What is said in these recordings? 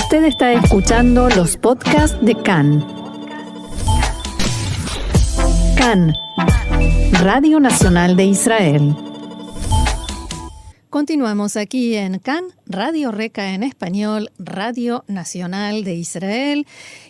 Usted está escuchando los podcasts de CAN. CAN, Radio Nacional de Israel. Continuamos aquí en CAN, Radio Reca en español, Radio Nacional de Israel.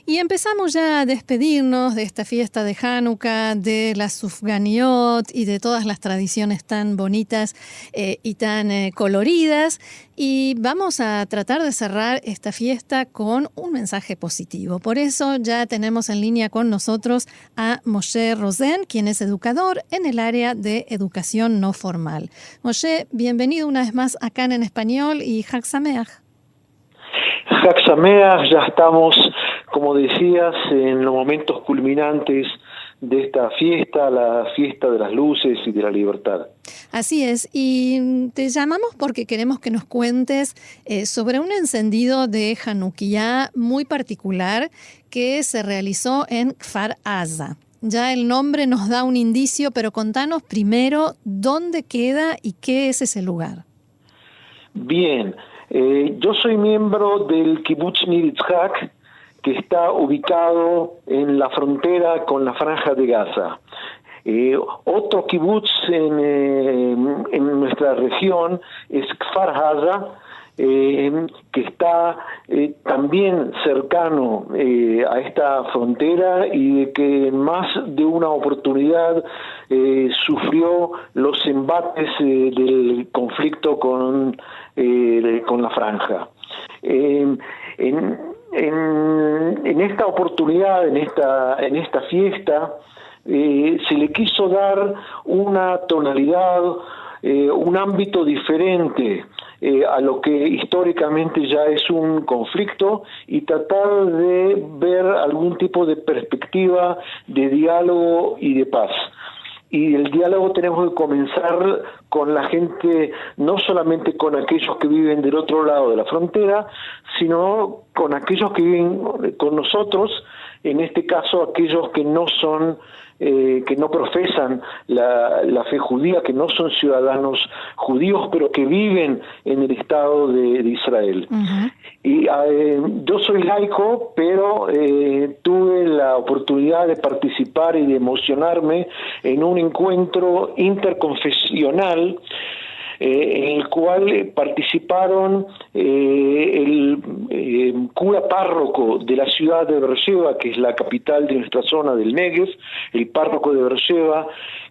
Y empezamos ya a despedirnos de esta fiesta de Hanukkah, de las Sufganiot y de todas las tradiciones tan bonitas y tan coloridas. Y vamos a tratar de cerrar esta fiesta con un mensaje positivo. Por eso ya tenemos en línea con nosotros a Moshe Rosen, quien es educador en el área de educación no formal. Moshe, bienvenido una vez más a CAN en español y Hag Sameach. Hag Sameach, ya estamos, como decías, en los momentos culminantes de esta fiesta, la fiesta de las luces y de la libertad. Así es, y te llamamos porque queremos que nos cuentes sobre un encendido de Hanukkah muy particular que se realizó en Kfar Aza. Ya el nombre nos da un indicio, pero contanos primero dónde queda y qué es ese lugar. Bien, yo soy miembro del Kibbutz Nir Yitzhak, que está ubicado en la frontera con la Franja de Gaza. Otro kibutz en nuestra región es Kfar Aza, que está también cercano a esta frontera y de que en más de una oportunidad sufrió los embates del conflicto con la Franja. En esta oportunidad, en esta fiesta, se le quiso dar una tonalidad, un ámbito diferente a lo que históricamente ya es un conflicto y tratar de ver algún tipo de perspectiva de diálogo y de paz. Y el diálogo tenemos que comenzar con la gente, no solamente con aquellos que viven del otro lado de la frontera, sino con aquellos que viven con nosotros, en este caso aquellos que no son, que no profesan la fe judía, que no son ciudadanos judíos, pero que viven en el Estado de Israel. Uh-huh. Y yo soy laico, pero tuve la oportunidad de participar y de emocionarme en un encuentro interconfesional en el cual participaron el cura párroco de la ciudad de Beersheba, que es la capital de nuestra zona del Negev, el párroco de Beersheba,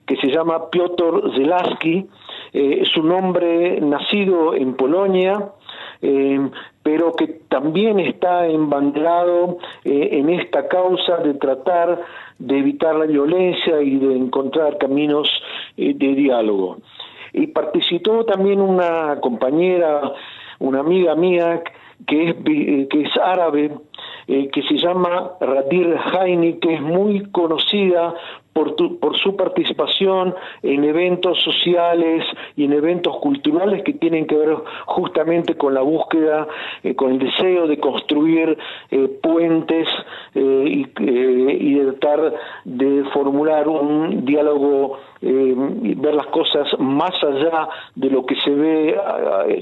que se llama Piotr Zelaski, es un hombre nacido en Polonia, pero que también está embanderado en esta causa de tratar de evitar la violencia y de encontrar caminos de diálogo. Y participó también una compañera, una amiga mía que es árabe, que se llama Radir Haini, que es muy conocida por su participación en eventos sociales y en eventos culturales que tienen que ver justamente con la búsqueda, con el deseo de construir puentes y de tratar de formular un diálogo y ver las cosas más allá de lo que se ve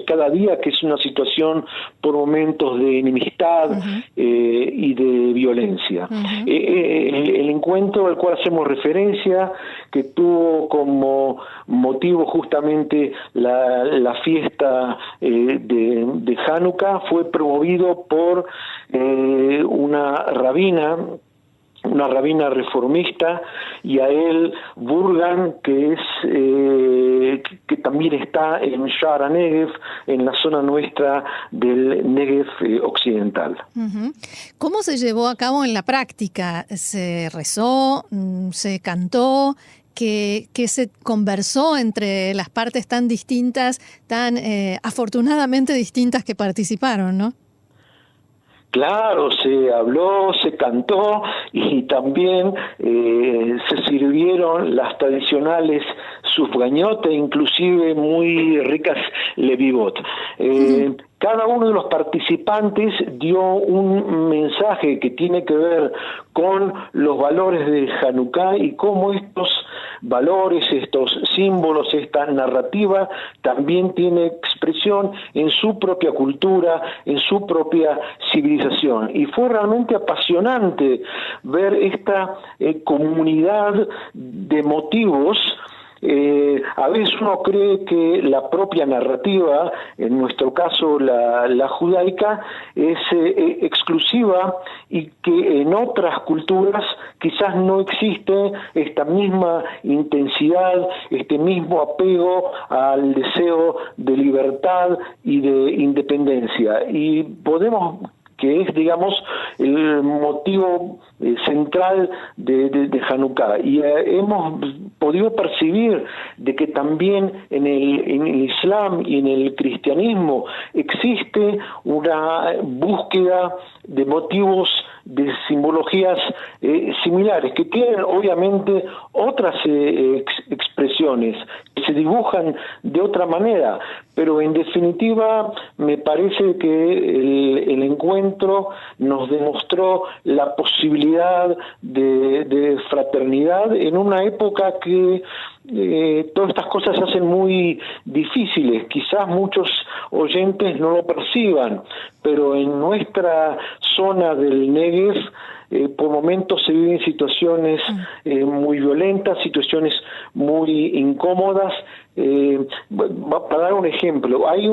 cada día, que es una situación por momentos de enemistad y de violencia. El encuentro al cual hacemos referencia, que tuvo como motivo justamente la fiesta de Hanukkah, fue promovido por una rabina reformista, Yael Burgan, que también está en Sha'ar HaNegev, en la zona nuestra del Negev occidental. Uh-huh. ¿Cómo se llevó a cabo en la práctica? ¿Se rezó? ¿Se cantó? ¿Que se conversó entre las partes tan distintas, tan afortunadamente distintas que participaron, ¿no? Claro, se habló, se cantó y también se sirvieron las tradicionales sufganiot e inclusive muy ricas levivot. cada uno de los participantes dio un mensaje que tiene que ver con los valores de Hanukkah y cómo estos valores, estos símbolos, esta narrativa también tiene expresión en su propia cultura, en su propia civilización. Y fue realmente apasionante ver esta comunidad de motivos. A veces uno cree que la propia narrativa, en nuestro caso la judaica, es exclusiva y que en otras culturas quizás no existe esta misma intensidad, este mismo apego al deseo de libertad y de independencia. Y podemos, que es, digamos, el motivo central de Hanukkah. Y hemos podido percibir de que también en el Islam y en el cristianismo existe una búsqueda de motivos, de simbologías similares, que tienen obviamente otras expresiones, que se dibujan de otra manera, pero en definitiva me parece que el encuentro nos demostró la posibilidad de fraternidad en una época que todas estas cosas se hacen muy difíciles. Quizás muchos oyentes no lo perciban, pero en nuestra zona del Negev por momentos se viven situaciones muy violentas, situaciones muy incómodas. Para dar un ejemplo, hay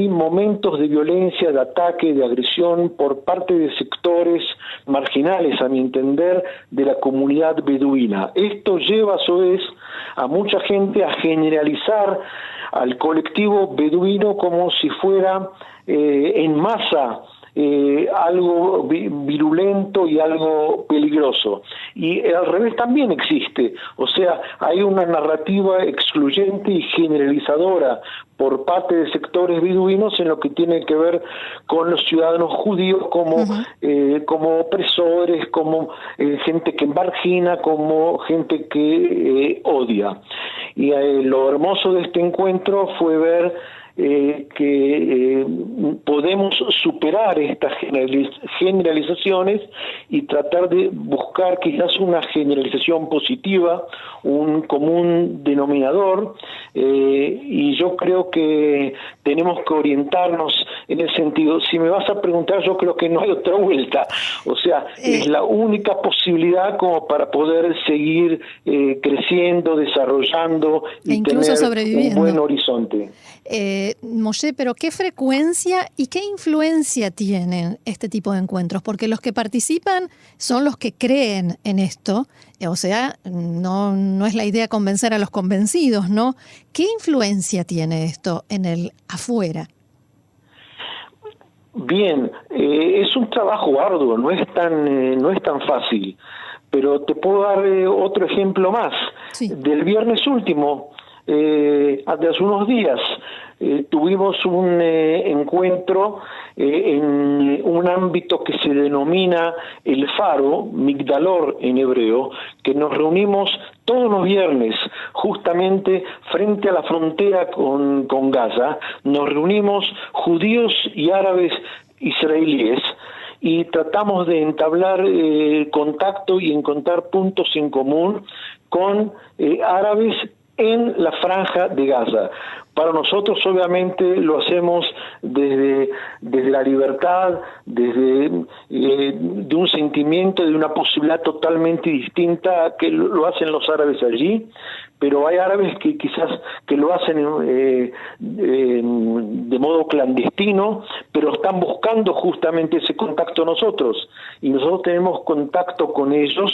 momentos de violencia, de ataque, de agresión por parte de sectores marginales, a mi entender, de la comunidad beduina. Esto lleva a su vez a mucha gente a generalizar al colectivo beduino como si fuera en masa algo virulento y algo peligroso. Y al revés también existe, o sea, hay una narrativa excluyente y generalizadora por parte de sectores beduinos en lo que tiene que ver con los ciudadanos judíos como, como opresores, como gente que margina, como gente que odia. Y lo hermoso de este encuentro fue ver que podemos superar estas generalizaciones y tratar de buscar quizás una generalización positiva, un común denominador, y yo creo que tenemos que orientarnos en el sentido, si me vas a preguntar, yo creo que no hay otra vuelta, o sea, es la única posibilidad como para poder seguir creciendo, desarrollando y incluso tener un buen horizonte. Moshe, pero ¿qué frecuencia y qué influencia tienen este tipo de encuentros? Porque los que participan son los que creen en esto, o sea, no es la idea convencer a los convencidos, ¿no? ¿Qué influencia tiene esto en el afuera? Bien, es un trabajo arduo, no es tan fácil, pero te puedo dar otro ejemplo más. Sí. Del viernes último, hace unos días, tuvimos un encuentro en un ámbito que se denomina el Faro, Migdalor en hebreo, que nos reunimos todos los viernes, justamente frente a la frontera con Gaza. Nos reunimos judíos y árabes israelíes y tratamos de entablar contacto y encontrar puntos en común con árabes en la franja de Gaza. Para nosotros obviamente lo hacemos desde la libertad, desde de un sentimiento, de una posibilidad totalmente distinta que lo hacen los árabes allí, pero hay árabes que quizás que lo hacen de modo clandestino, pero están buscando justamente ese contacto nosotros, y nosotros tenemos contacto con ellos.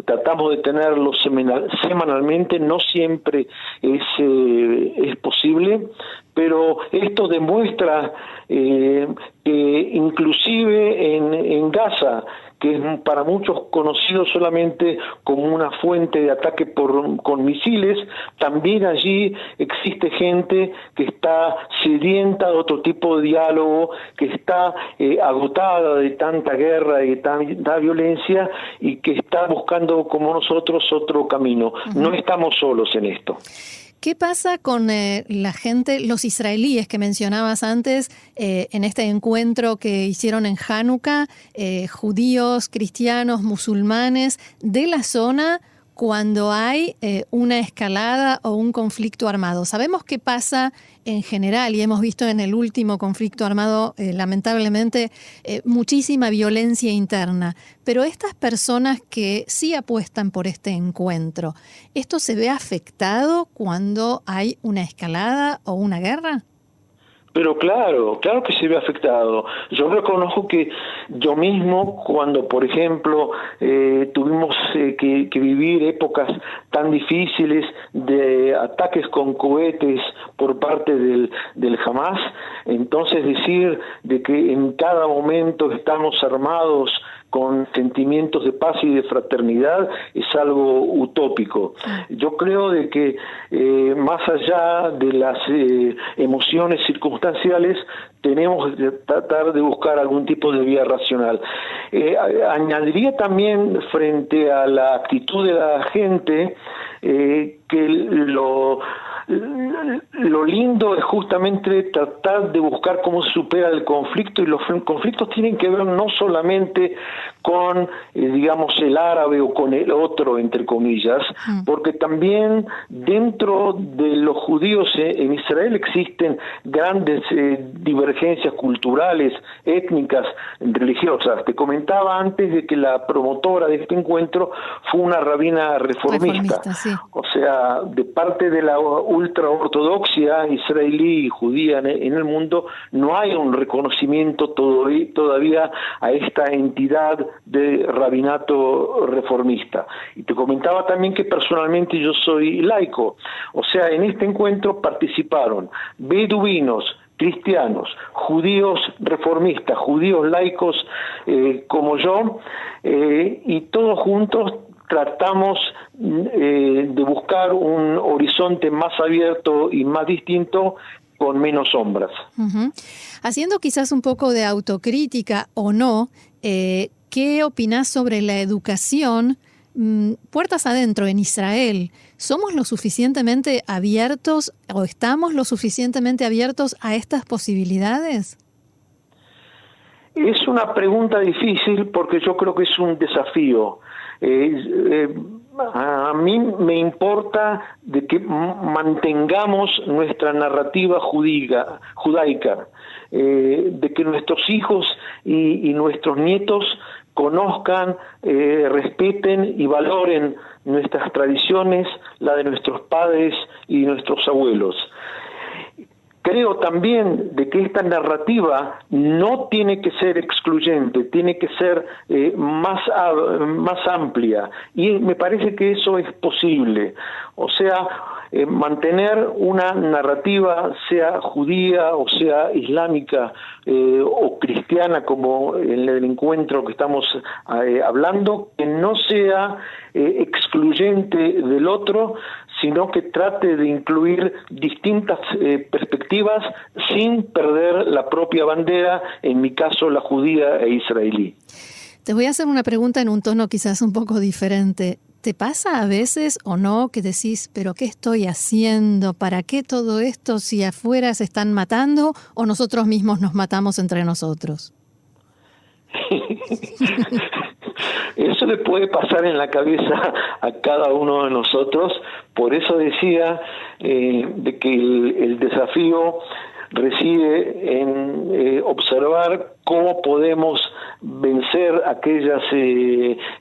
Tratamos de tenerlo semanalmente, no siempre es posible, pero esto demuestra que inclusive en Gaza, que es para muchos conocido solamente como una fuente de ataque con misiles, también allí existe gente que está sedienta de otro tipo de diálogo, que está agotada de tanta guerra y de tanta violencia y que está buscando como nosotros otro camino. No estamos solos en esto. ¿Qué pasa con la gente, los israelíes que mencionabas antes, en este encuentro que hicieron en Hanukkah, judíos, cristianos, musulmanes de la zona, cuando hay una escalada o un conflicto armado? Sabemos qué pasa en general y hemos visto en el último conflicto armado, lamentablemente, muchísima violencia interna. Pero estas personas que sí apuestan por este encuentro, ¿esto se ve afectado cuando hay una escalada o una guerra? Pero claro que se ve afectado. Yo reconozco que yo mismo, cuando, por ejemplo, tuvimos que vivir épocas tan difíciles de ataques con cohetes por parte del Hamas, entonces decir de que en cada momento estamos armados con sentimientos de paz y de fraternidad es algo utópico. Yo creo de que más allá de las emociones circunstanciales, tenemos que tratar de buscar algún tipo de vía racional. Añadiría también, frente a la actitud de la gente, que lo lindo es justamente tratar de buscar cómo se supera el conflicto, y los conflictos tienen que ver no solamente con, digamos, el árabe o con el otro, entre comillas, porque también dentro de los judíos en Israel existen grandes divergencias culturales, étnicas, religiosas. Te comentaba antes de que la promotora de este encuentro fue una rabina reformista, sí. O sea, de parte de la ultraortodoxia israelí y judía en el mundo, no hay un reconocimiento todavía a esta entidad de rabinato reformista. Y te comentaba también que personalmente yo soy laico, o sea, en este encuentro participaron beduinos, cristianos, judíos reformistas, judíos laicos como yo, y todos juntos tratamos de buscar un horizonte más abierto y más distinto, con menos sombras. Uh-huh. Haciendo quizás un poco de autocrítica o no, ¿qué opinás sobre la educación puertas adentro en Israel? ¿Somos lo suficientemente abiertos o estamos lo suficientemente abiertos a estas posibilidades? Es una pregunta difícil porque yo creo que es un desafío. A mí me importa de que mantengamos nuestra narrativa judaica, de que nuestros hijos y nuestros nietos conozcan, respeten y valoren nuestras tradiciones, la de nuestros padres y nuestros abuelos. Creo también de que esta narrativa no tiene que ser excluyente, tiene que ser más amplia, y me parece que eso es posible. O sea, mantener una narrativa, sea judía o sea islámica o cristiana, como en el encuentro que estamos hablando, que no sea excluyente del otro, sino que trate de incluir distintas perspectivas sin perder la propia bandera, en mi caso la judía e israelí. Te voy a hacer una pregunta en un tono quizás un poco diferente. ¿Te pasa a veces o no que decís, pero qué estoy haciendo? ¿Para qué todo esto si afuera se están matando o nosotros mismos nos matamos entre nosotros? Eso le puede pasar en la cabeza a cada uno de nosotros. Por eso decía de que el desafío reside en observar cómo podemos vencer aquellas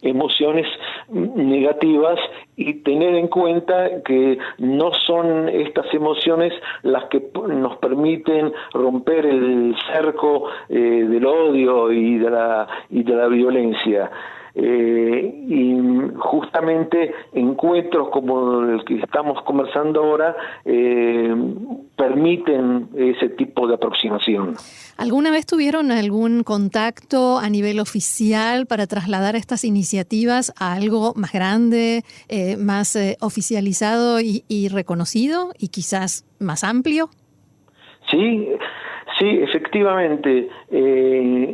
emociones negativas y tener en cuenta que no son estas emociones las que nos permiten romper el cerco del odio y de la violencia. Y justamente encuentros como el que estamos conversando ahora permiten ese tipo de aproximación. ¿Alguna vez tuvieron algún contacto a nivel oficial para trasladar estas iniciativas a algo más grande, más oficializado y reconocido y quizás más amplio? Sí, efectivamente. efectivamente,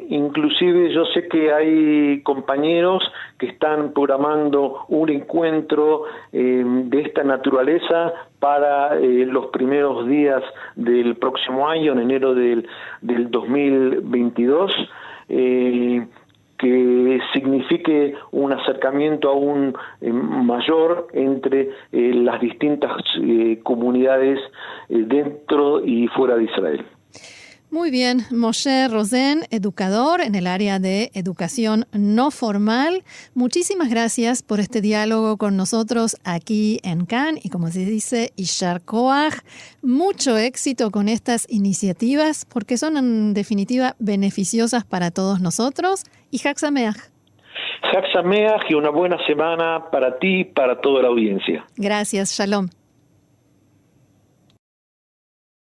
inclusive yo sé que hay compañeros que están programando un encuentro de esta naturaleza para los primeros días del próximo año, en enero del 2022, que signifique un acercamiento aún mayor entre las distintas comunidades dentro y fuera de Israel. Muy bien, Moshe Rosen, educador en el área de educación no formal. Muchísimas gracias por este diálogo con nosotros aquí en Cannes y, como se dice, Yishar Koach. Mucho éxito con estas iniciativas porque son en definitiva beneficiosas para todos nosotros. Y Chag Sameach. Chag Sameach y una buena semana para ti y para toda la audiencia. Gracias, Shalom.